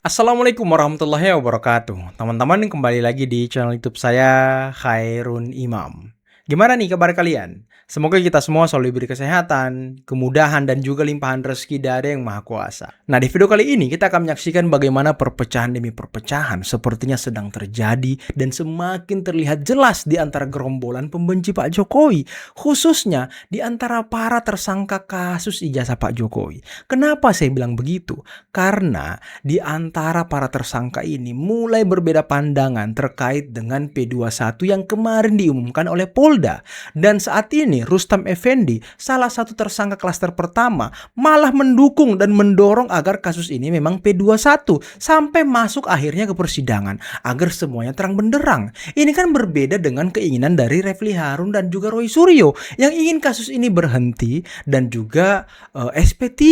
Assalamualaikum warahmatullahi wabarakatuh. Teman-teman kembali lagi di channel YouTube saya, Khairun Imam. Gimana nih kabar kalian? Semoga kita semua selalu diberi kesehatan, kemudahan, dan juga limpahan rezeki dari Yang Maha Kuasa. Nah, di video kali ini kita akan menyaksikan bagaimana perpecahan demi perpecahan sepertinya sedang terjadi dan semakin terlihat jelas di antara gerombolan pembenci Pak Jokowi, khususnya di antara para tersangka kasus ijazah Pak Jokowi. Kenapa saya bilang begitu? Karena di antara para tersangka ini mulai berbeda pandangan terkait dengan P21 yang kemarin diumumkan oleh Polda. Dan saat ini Rustam Effendi, salah satu tersangka klaster pertama, malah mendukung dan mendorong agar kasus ini memang P21 sampai masuk akhirnya ke persidangan agar semuanya terang benderang. Ini kan berbeda dengan keinginan dari Refly Harun dan juga Roy Suryo yang ingin kasus ini berhenti dan juga SP3.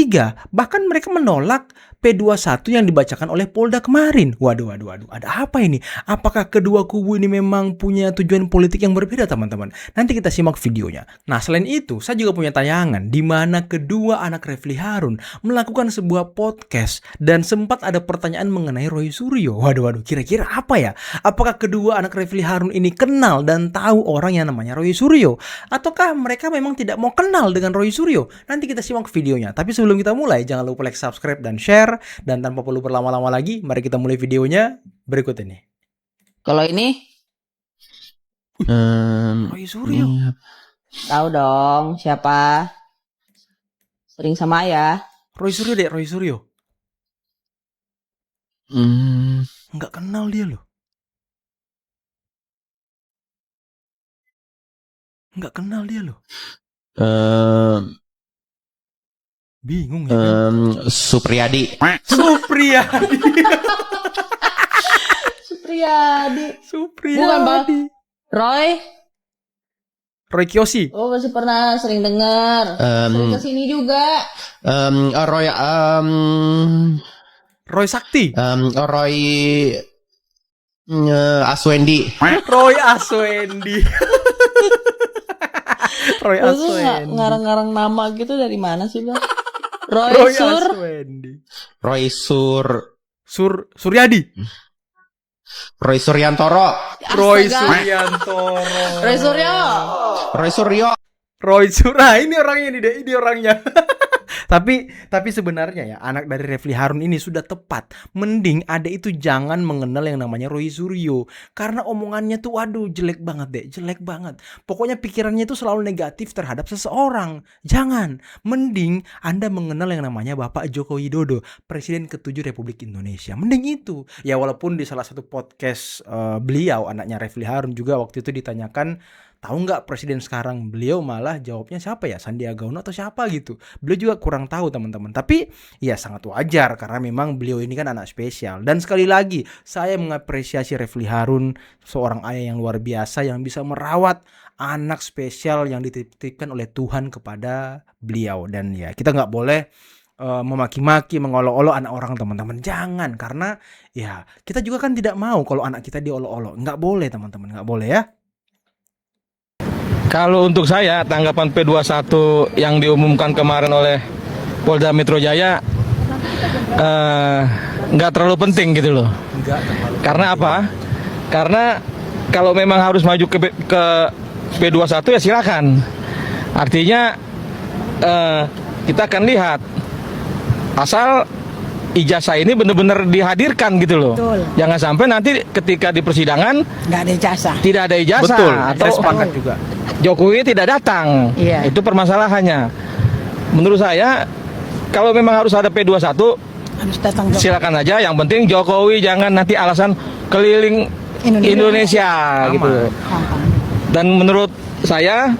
Bahkan mereka menolak P21 yang dibacakan oleh Polda kemarin. Waduh, ada apa ini? Apakah kedua kubu ini memang punya tujuan politik yang berbeda, teman-teman? Nanti kita simak videonya. Nah, selain itu, saya juga punya tayangan di mana kedua anak Refly Harun melakukan sebuah podcast dan sempat ada pertanyaan mengenai Roy Suryo. Waduh, kira-kira apa ya? Apakah kedua anak Refly Harun ini kenal dan tahu orang yang namanya Roy Suryo? Ataukah mereka memang tidak mau kenal dengan Roy Suryo? Nanti kita simak videonya. Tapi sebelum kita mulai, jangan lupa like, subscribe, dan share. Dan tanpa perlu berlama-lama lagi, mari kita mulai videonya berikut ini. Kalau ini Roy Suryo. tahu dong siapa? Sering sama ayah. Roy Suryo. Nggak kenal dia loh. Bingung ya. Supriyadi. Bukan Bang Roy Kiyoshi. Oh, masih pernah sering dengar. Sering kesini juga. Roy Sakti. Roy Aswendi. Roy Aswendi. Lu tuh ngarang-ngarang nama gitu dari mana sih, Bang? Roy Aswendi. Roy Suryadi. Roy Suryantoro. Roy Suryo. Ini orangnya. Tapi sebenarnya ya, anak dari Refly Harun ini sudah tepat. Mending ada itu jangan mengenal yang namanya Roy Suryo. Karena omongannya tuh waduh jelek banget. Pokoknya pikirannya itu selalu negatif terhadap seseorang. Jangan. Mending Anda mengenal yang namanya Bapak Joko Widodo, Presiden ke-7 Republik Indonesia. Mending itu. Ya walaupun di salah satu podcast beliau, anaknya Refly Harun juga waktu itu ditanyakan, tahu nggak presiden sekarang? Beliau malah jawabnya siapa ya? Sandiaga Uno atau siapa gitu. Beliau juga kurang tahu, teman-teman. Tapi ya sangat wajar karena memang beliau ini kan anak spesial. Dan sekali lagi saya mengapresiasi Refly Harun, seorang ayah yang luar biasa yang bisa merawat anak spesial yang dititipkan oleh Tuhan kepada beliau. Dan ya kita nggak boleh memaki-maki, mengolok-olok anak orang, teman-teman. Jangan, karena ya kita juga kan tidak mau kalau anak kita diolok-olok. Nggak boleh, teman-teman. Nggak boleh ya. Kalau untuk saya, tanggapan P21 yang diumumkan kemarin oleh Polda Metro Jaya nggak terlalu penting gitu loh. Karena apa? Karena kalau memang harus maju ke P21 ya silakan. Artinya kita akan lihat asal ijazah ini benar-benar dihadirkan gitu loh. Betul. Jangan sampai nanti ketika di persidangan nggak ada ijazah. tidak ada ijazah. Betul, atau saya sepakat juga. Jokowi tidak datang. Iya. Itu permasalahannya. Menurut saya kalau memang harus ada P21 Harus datang ke silakan aja, yang penting Jokowi jangan nanti alasan keliling Indonesia gitu. Dan menurut saya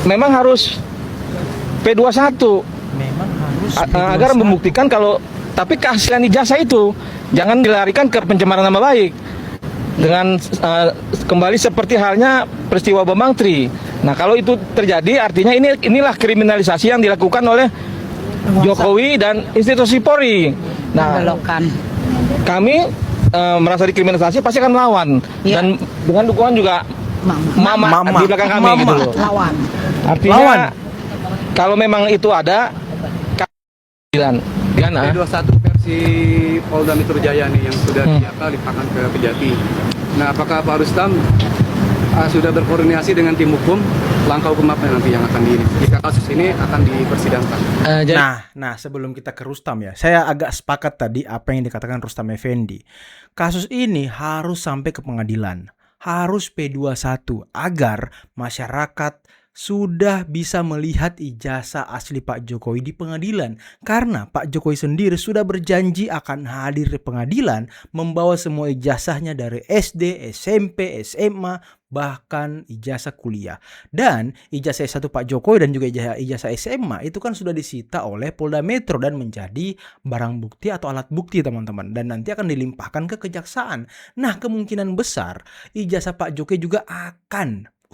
memang harus P21 agar membuktikan kalau, tapi keaslian ijazah itu jangan dilarikan ke pencemaran nama baik dengan kembali seperti halnya peristiwa Bambang Tri. Nah, kalau itu terjadi artinya inilah kriminalisasi yang dilakukan oleh Jokowi dan institusi Polri. Nah, kami merasa dikriminalisasi pasti akan melawan, dan dengan dukungan juga mama di belakang kami gitu loh. Artinya kalau memang itu ada P21 versi si Polda Metro Jaya nih yang sudah limpahkan ke Kejati. Nah, apakah Pak Rustam sudah berkoordinasi dengan tim hukum, langkah hukum apa nanti yang akan jika kasus ini akan dipersidangkan? Nah, sebelum kita ke Rustam ya, saya agak sepakat tadi apa yang dikatakan Rustam Effendi. Kasus ini harus sampai ke pengadilan, harus P21 agar masyarakat sudah bisa melihat ijazah asli Pak Jokowi di pengadilan. Karena Pak Jokowi sendiri sudah berjanji akan hadir di pengadilan membawa semua ijazahnya dari SD, SMP, SMA, bahkan ijazah kuliah. Dan ijazah S1 Pak Jokowi dan juga ijazah SMA itu kan sudah disita oleh Polda Metro dan menjadi barang bukti atau alat bukti teman-teman. Dan nanti akan dilimpahkan ke kejaksaan. Nah, kemungkinan besar ijazah Pak Jokowi juga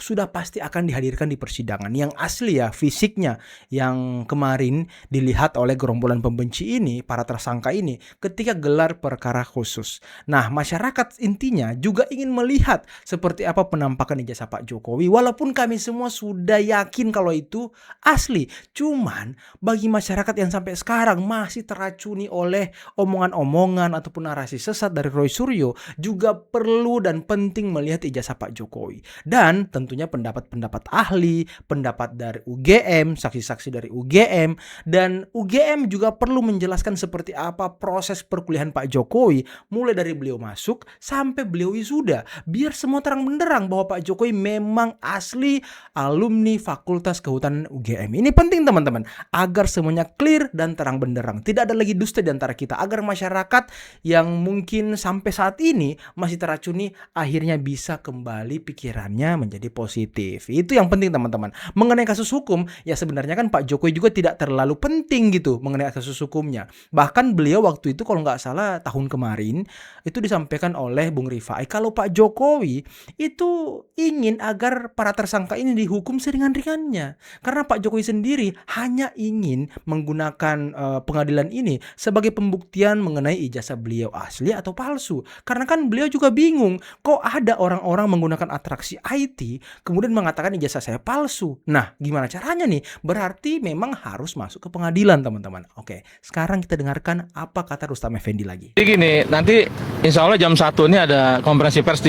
sudah pasti akan dihadirkan di persidangan yang asli ya, fisiknya yang kemarin dilihat oleh gerombolan pembenci ini, para tersangka ini ketika gelar perkara khusus. Nah, masyarakat intinya juga ingin melihat seperti apa penampakan ijazah Pak Jokowi, walaupun kami semua sudah yakin kalau itu asli. Cuman bagi masyarakat yang sampai sekarang masih teracuni oleh omongan-omongan ataupun narasi sesat dari Roy Suryo, juga perlu dan penting melihat ijazah Pak Jokowi. Dan tentunya pendapat-pendapat ahli, pendapat dari UGM, saksi-saksi dari UGM, dan UGM juga perlu menjelaskan seperti apa proses perkuliahan Pak Jokowi mulai dari beliau masuk sampai beliau wisuda, biar semua terang benderang bahwa Pak Jokowi memang asli alumni Fakultas Kehutanan UGM. Ini penting teman-teman, agar semuanya clear dan terang benderang, tidak ada lagi dusta di antara kita, agar masyarakat yang mungkin sampai saat ini masih teracuni akhirnya bisa kembali pikirannya menjadi positif. Itu yang penting teman-teman. Mengenai kasus hukum, ya sebenarnya kan Pak Jokowi juga tidak terlalu penting gitu mengenai kasus hukumnya. Bahkan beliau waktu itu kalau nggak salah tahun kemarin itu disampaikan oleh Bung Rifai kalau Pak Jokowi itu ingin agar para tersangka ini dihukum seringan-ringannya. Karena Pak Jokowi sendiri hanya ingin menggunakan pengadilan ini sebagai pembuktian mengenai ijazah beliau asli atau palsu. Karena kan beliau juga bingung, kok ada orang-orang menggunakan atraksi IT kemudian mengatakan ijazah saya palsu. Nah, gimana caranya nih? Berarti memang harus masuk ke pengadilan, teman-teman. Oke, sekarang kita dengarkan apa kata Rustam Effendi lagi. Jadi gini, nanti insya Allah jam 1 ini ada konferensi pers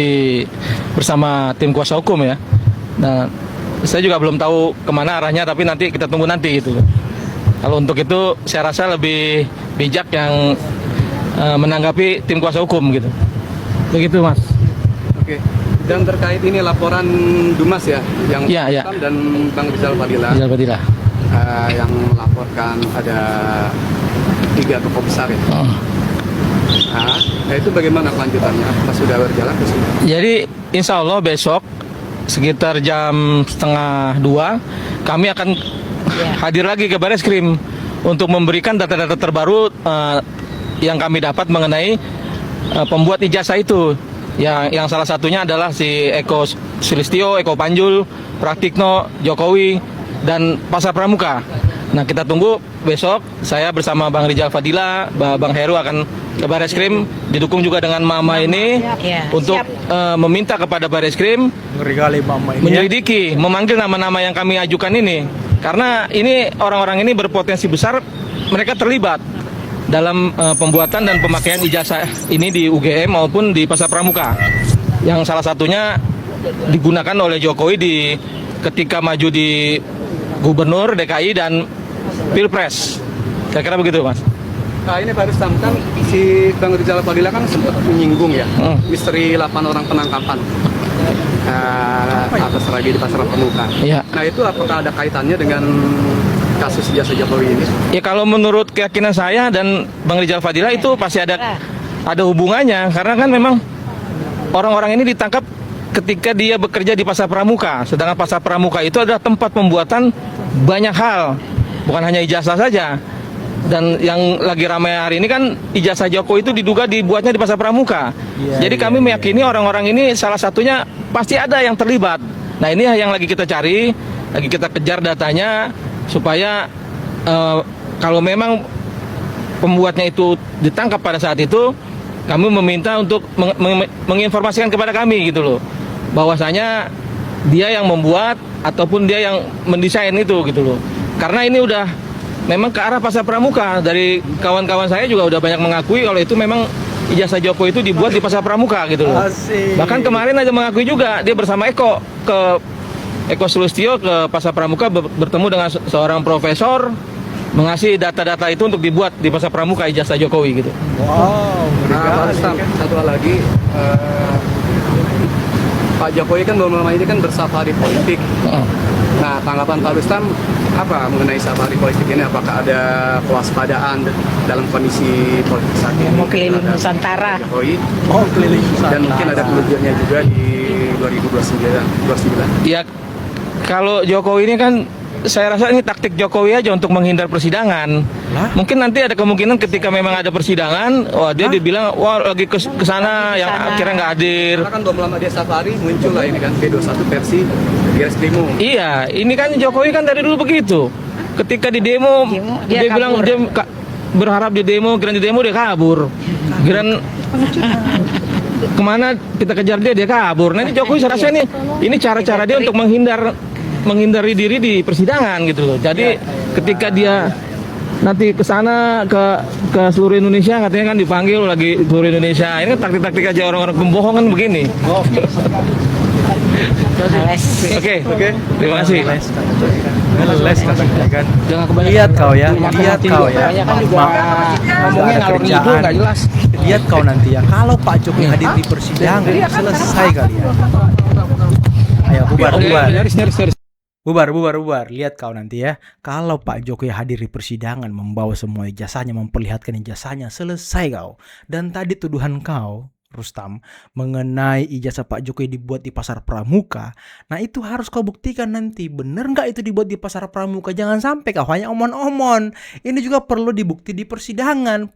bersama tim kuasa hukum ya. Nah, saya juga belum tahu kemana arahnya, tapi nanti kita tunggu nanti gitu. Kalau untuk itu saya rasa lebih bijak yang menanggapi tim kuasa hukum gitu. Begitu Mas. Oke. Dan terkait ini laporan Dumas ya, yang Rustam dan Bang Rizal Fadila. Yang melaporkan ada 3 tokoh besar ya. Nah, itu bagaimana kelanjutannya? Apa sudah berjalan ke sini? Jadi insya Allah besok sekitar jam 1:30 kami akan hadir lagi ke Bareskrim untuk memberikan data-data terbaru yang kami dapat mengenai pembuat ijazah itu. Yang salah satunya adalah si Eko Sulistyo, Eko Panjul, Praktikno, Jokowi, dan Pasar Pramuka. Nah, kita tunggu besok. Saya bersama Bang Rizal Fadila, Bang Heru akan ke Bareskrim, didukung juga dengan Mama ini untuk meminta kepada Bareskrim menyelidiki, memanggil nama-nama yang kami ajukan ini. Karena ini orang-orang ini berpotensi besar mereka terlibat dalam pembuatan dan pemakaian ijazah ini di UGM maupun di Pasar Pramuka, yang salah satunya digunakan oleh Jokowi ketika maju di Gubernur DKI dan Pilpres. Kira-kira begitu Mas. Nah, ini Pak Rustam, kan si Bang Rizal Fadila kan sempat menyinggung ya misteri 8 orang penangkapan atas tragedi Pasar Pramuka. Nah, itu apakah ada kaitannya dengan kasus ijazah Jokowi ini? Ya, kalau menurut keyakinan saya dan Bang Rizal Fadila itu pasti ada hubungannya, karena kan memang orang-orang ini ditangkap ketika dia bekerja di Pasar Pramuka, sedangkan Pasar Pramuka itu adalah tempat pembuatan banyak hal, bukan hanya ijazah saja. Dan yang lagi ramai hari ini kan ijazah Jokowi itu diduga dibuatnya di Pasar Pramuka. Jadi kami meyakini orang-orang ini salah satunya pasti ada yang terlibat. Nah, ini yang lagi kita cari, lagi kita kejar datanya, supaya kalau memang pembuatnya itu ditangkap pada saat itu, kami meminta untuk menginformasikan kepada kami gitu loh, bahwasanya dia yang membuat ataupun dia yang mendesain itu gitu loh. Karena ini udah memang ke arah Pasar Pramuka. Dari kawan-kawan saya juga udah banyak mengakui kalau itu memang ijazah Jokowi itu dibuat di Pasar Pramuka gitu loh. Bahkan kemarin aja mengakui juga dia bersama Eko Sulistyo ke Pasar Pramuka bertemu dengan seorang profesor, mengasih data-data itu untuk dibuat di Pasar Pramuka ijazah Jokowi gitu. Wow. Nah, Pak Rustam, satu hal lagi, Pak Jokowi kan belum lama ini kan bersafari politik. Nah, tanggapan Pak Rustam apa mengenai safari politik ini? Apakah ada kewaspadaan dalam kondisi politik saat ini? Mau keliling Nusantara. Jokowi, Oh, keliling dan mungkin ada kemudiannya juga di 2029. Ya kalau Jokowi ini kan saya rasa ini taktik Jokowi aja untuk menghindar persidangan. Lah? Mungkin nanti ada kemungkinan ketika memang ada persidangan, wah dia dibilang wah lagi ke sana yang akhirnya nggak hadir. Karena kan belum lama dia safari muncul lah ini kan P21 versi Reskrimum. Iya, ini kan Jokowi kan dari dulu begitu. Ketika di demo, dia dia bilang kabur. dia berharap di demo, di demo dia kabur. Giran kemana kita kejar dia kabur. Nah ini Jokowi saya rasa ini cara-cara dia untuk menghindari diri di persidangan gitu loh. Jadi ketika dia nanti ke sana ke seluruh Indonesia katanya kan dipanggil lagi seluruh Indonesia. Ini kan taktik-taktik aja orang-orang pembohong kan begini. Oke. Terima kasih. Les katanya kan. Jangan kebanyakan. Lihat kau ya. Ngomongnya ngalor ngidul nggak jelas. Lihat kau nanti ya. Kalau Pak Jokowi hadir di persidangan selesai kalian. Ayo bubar. Nyaris. Bubar. Lihat kau nanti ya. Kalau Pak Jokowi hadir di persidangan membawa semua ijazahnya, memperlihatkan ijazahnya, selesai kau. Dan tadi tuduhan kau, Rustam, mengenai ijazah Pak Jokowi dibuat di Pasar Pramuka. Nah itu harus kau buktikan nanti. Bener nggak itu dibuat di Pasar Pramuka? Jangan sampai kau hanya omon-omon. Ini juga perlu dibukti di persidangan.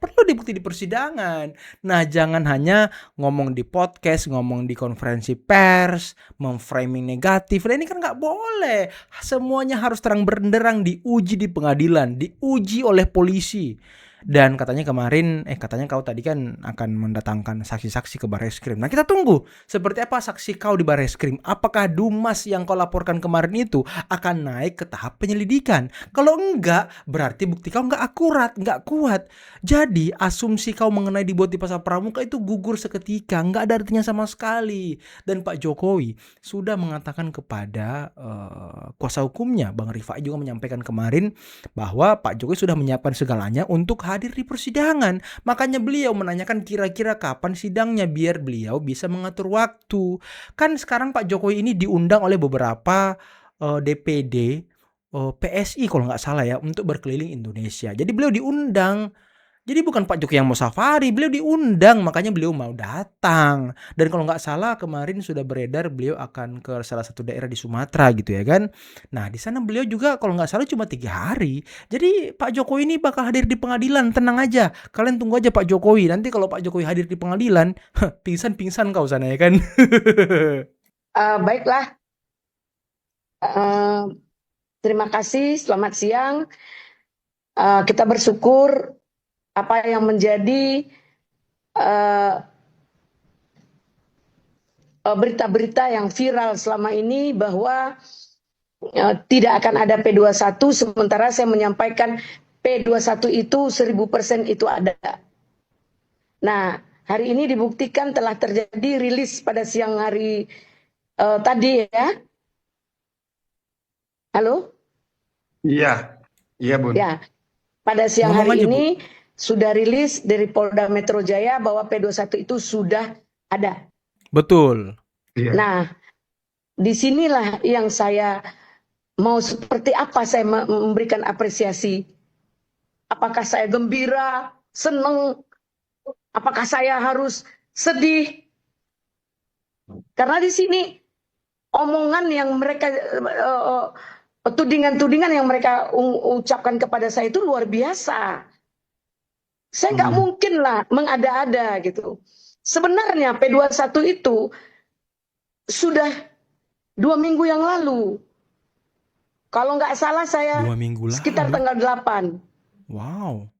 Nah jangan hanya ngomong di podcast, ngomong di konferensi pers, memframing negatif. Nah ini kan nggak boleh. Semuanya harus terang benderang, diuji di pengadilan, diuji oleh polisi. Dan katanya kau tadi kan akan mendatangkan saksi-saksi ke Barreskrim. Nah kita tunggu seperti apa saksi kau di Barreskrim. Apakah Dumas yang kau laporkan kemarin itu akan naik ke tahap penyelidikan? Kalau enggak, berarti bukti kau enggak akurat, enggak kuat. Jadi asumsi kau mengenai dibuat di Pasar Pramuka itu gugur seketika, enggak ada artinya sama sekali. Dan Pak Jokowi sudah mengatakan kepada kuasa hukumnya, Bang Rifai juga menyampaikan kemarin bahwa Pak Jokowi sudah menyiapkan segalanya untuk hadir di persidangan. Makanya beliau menanyakan kira-kira kapan sidangnya biar beliau bisa mengatur waktu. Kan sekarang Pak Jokowi ini diundang oleh beberapa DPD PSI kalau nggak salah ya untuk berkeliling Indonesia. Jadi beliau diundang. Jadi bukan Pak Jokowi yang mau safari, beliau diundang, makanya beliau mau datang. Dan kalau nggak salah kemarin sudah beredar beliau akan ke salah satu daerah di Sumatera gitu ya kan. Nah di sana beliau juga kalau nggak salah cuma 3 hari. Jadi Pak Jokowi ini bakal hadir di pengadilan, tenang aja. Kalian tunggu aja Pak Jokowi. Nanti kalau Pak Jokowi hadir di pengadilan, pingsan kau sana ya kan. Baiklah, terima kasih, selamat siang. Kita bersyukur apa yang menjadi berita-berita yang viral selama ini bahwa tidak akan ada P21, sementara saya menyampaikan P21 itu 1000% itu ada. Nah, hari ini dibuktikan telah terjadi rilis pada siang hari tadi ya. Halo? Iya, Bun. Ya, pada siang hari ini sudah rilis dari Polda Metro Jaya bahwa P21 itu sudah ada. Betul. Iya. Nah, disinilah yang saya mau seperti apa saya memberikan apresiasi. Apakah saya gembira, senang, apakah saya harus sedih? Karena di sini omongan yang mereka, tudingan-tudingan yang mereka ucapkan kepada saya itu luar biasa. Saya nggak mungkin lah mengada-ada gitu. Sebenarnya P21 itu sudah 2 minggu yang lalu. Kalau nggak salah saya 2 minggu lalu. Sekitar tanggal 8. Wow,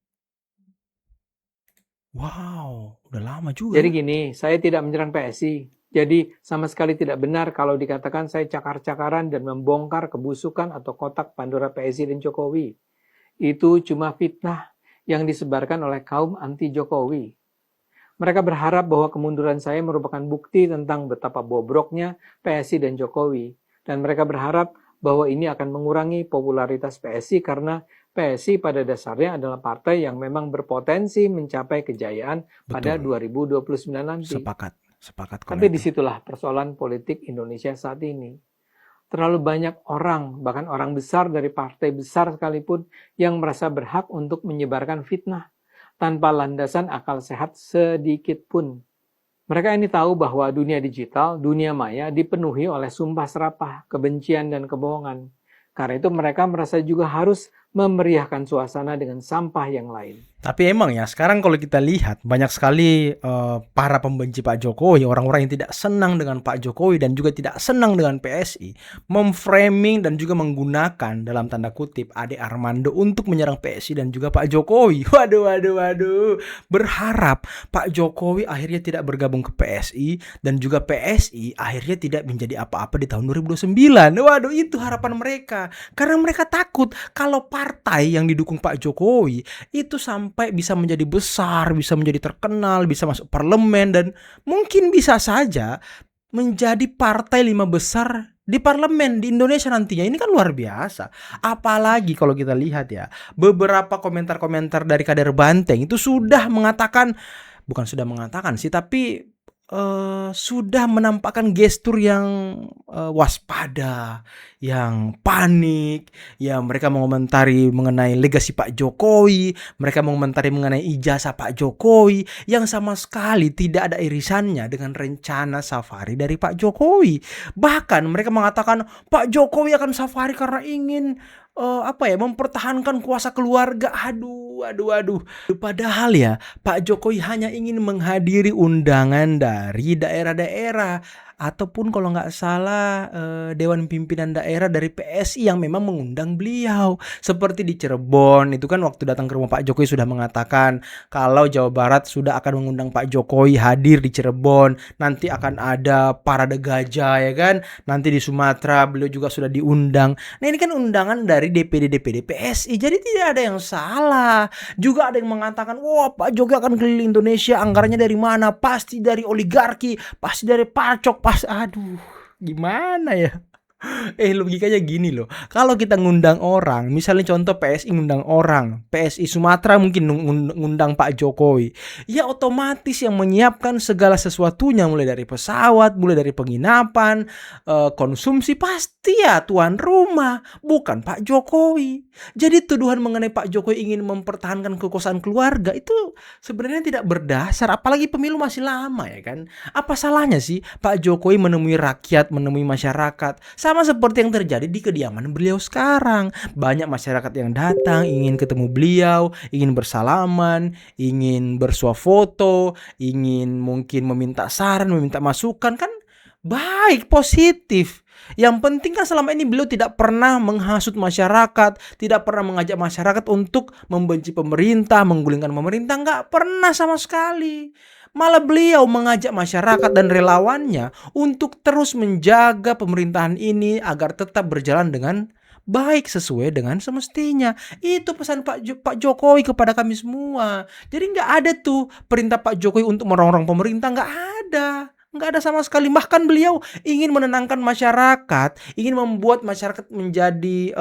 udah lama juga. Jadi gini, saya tidak menyerang PSI. Jadi sama sekali tidak benar kalau dikatakan saya cakar-cakaran dan membongkar kebusukan atau kotak Pandora PSI dan Jokowi. itu cuma fitnah yang disebarkan oleh kaum anti Jokowi. Mereka berharap bahwa kemunduran saya merupakan bukti tentang betapa bobroknya PSI dan Jokowi. Dan mereka berharap bahwa ini akan mengurangi popularitas PSI karena PSI pada dasarnya adalah partai yang memang berpotensi mencapai kejayaan pada 2029 nanti. Sepakat. Tapi disitulah persoalan politik Indonesia saat ini. Terlalu banyak orang, bahkan orang besar dari partai besar sekalipun, yang merasa berhak untuk menyebarkan fitnah tanpa landasan akal sehat sedikit pun. Mereka ini tahu bahwa dunia digital, dunia maya dipenuhi oleh sumpah serapah, kebencian dan kebohongan. Karena itu mereka merasa juga harus memeriahkan suasana dengan sampah yang lain. Tapi emang ya, sekarang kalau kita lihat banyak sekali para pembenci Pak Jokowi, orang-orang yang tidak senang dengan Pak Jokowi dan juga tidak senang dengan PSI, memframing dan juga menggunakan dalam tanda kutip Ade Armando untuk menyerang PSI dan juga Pak Jokowi. Waduh. Berharap Pak Jokowi akhirnya tidak bergabung ke PSI dan juga PSI akhirnya tidak menjadi apa-apa di tahun 2029. Waduh, itu harapan mereka. Karena mereka takut kalau partai yang didukung Pak Jokowi itu sampai bisa menjadi besar, bisa menjadi terkenal, bisa masuk parlemen, dan mungkin bisa saja menjadi partai 5 besar di parlemen di Indonesia nantinya. Ini kan luar biasa. Apalagi kalau kita lihat ya, beberapa komentar-komentar dari kader Banteng itu sudah mengatakan, bukan sudah mengatakan sih, tapi sudah menampakkan gestur yang waspada, yang panik. Ya, mereka mengomentari mengenai legasi Pak Jokowi, mereka mengomentari mengenai ijazah Pak Jokowi yang sama sekali tidak ada irisannya dengan rencana safari dari Pak Jokowi. Bahkan mereka mengatakan Pak Jokowi akan safari karena ingin mempertahankan kuasa keluarga. Aduh. Padahal ya, Pak Jokowi hanya ingin menghadiri undangan dari daerah-daerah ataupun kalau nggak salah Dewan Pimpinan Daerah dari PSI yang memang mengundang beliau. Seperti di Cirebon, itu kan waktu datang ke rumah Pak Jokowi sudah mengatakan kalau Jawa Barat sudah akan mengundang Pak Jokowi hadir di Cirebon. Nanti akan ada parade gajah, ya kan. Nanti di Sumatera beliau juga sudah diundang. Nah, ini kan undangan dari DPD PSI, jadi tidak ada yang salah. Juga ada yang mengatakan, wah, Pak Jokowi akan keliling Indonesia, anggarannya dari mana? Pasti dari oligarki, pasti dari pacok. Aduh, gimana ya? Logikanya gini loh. Kalau kita ngundang orang, misalnya contoh PSI ngundang orang, PSI Sumatera mungkin ngundang Pak Jokowi, ya otomatis yang menyiapkan segala sesuatunya, mulai dari pesawat, mulai dari penginapan, konsumsi, pasti ya tuan rumah, bukan Pak Jokowi. Jadi tuduhan mengenai Pak Jokowi ingin mempertahankan kekuasaan keluarga itu sebenarnya tidak berdasar, apalagi pemilu masih lama, ya kan. Apa salahnya sih Pak Jokowi menemui rakyat, menemui masyarakat? Sama seperti yang terjadi di kediaman beliau sekarang. Banyak masyarakat yang datang ingin ketemu beliau, ingin bersalaman, ingin bersuah foto, ingin mungkin meminta saran, meminta masukan. Kan baik, positif. Yang penting kan selama ini beliau tidak pernah menghasut masyarakat, tidak pernah mengajak masyarakat untuk membenci pemerintah, menggulingkan pemerintah, nggak pernah sama sekali. Malah beliau mengajak masyarakat dan relawannya untuk terus menjaga pemerintahan ini agar tetap berjalan dengan baik sesuai dengan semestinya. Itu pesan Pak Jokowi kepada kami semua. Jadi nggak ada tuh perintah Pak Jokowi untuk merongrong pemerintah, nggak ada sama sekali. Bahkan beliau ingin menenangkan masyarakat, ingin membuat masyarakat menjadi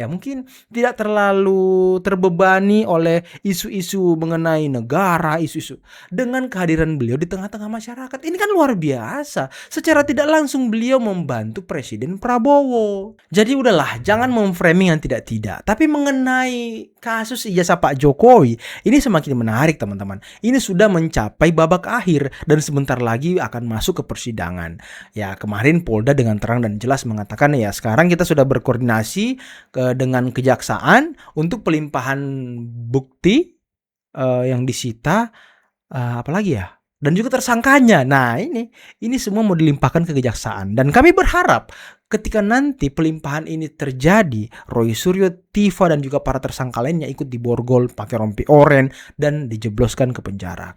mungkin tidak terlalu terbebani oleh isu-isu mengenai negara, isu-isu. Dengan kehadiran beliau di tengah-tengah masyarakat, ini kan luar biasa. Secara tidak langsung beliau membantu Presiden Prabowo. Jadi udahlah, jangan memframing yang tidak-tidak. Tapi mengenai kasus ijazah Pak Jokowi, ini semakin menarik, teman-teman. Ini sudah mencapai babak akhir dan sebentar lagi akan masuk ke persidangan. Ya, kemarin Polda dengan terang dan jelas mengatakan ya sekarang kita sudah berkoordinasi dengan kejaksaan untuk pelimpahan bukti yang disita, apalagi ya, dan juga tersangkanya. Nah, ini semua mau dilimpahkan ke kejaksaan dan kami berharap Ketika nanti pelimpahan ini terjadi, Roy Suryo, Tiva, dan juga para tersangka lainnya ikut diborgol pakai rompi oren dan dijebloskan ke penjara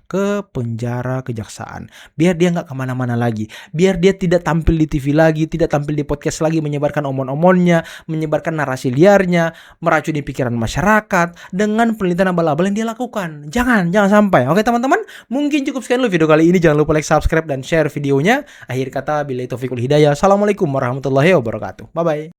kejaksaan. Biar dia nggak kemana-mana lagi, biar dia tidak tampil di TV lagi, tidak tampil di podcast lagi, menyebarkan omon-omonnya, menyebarkan narasi liarnya, meracuni pikiran masyarakat dengan penelitian abal-abal yang dia lakukan. Jangan sampai. Oke teman-teman, mungkin cukup sekian dulu video kali ini. Jangan lupa like, subscribe, dan share videonya. Akhir kata, billahi taufiq wal hidayah. Assalamualaikum warahmatullahi wabarakatuh. Bye-bye.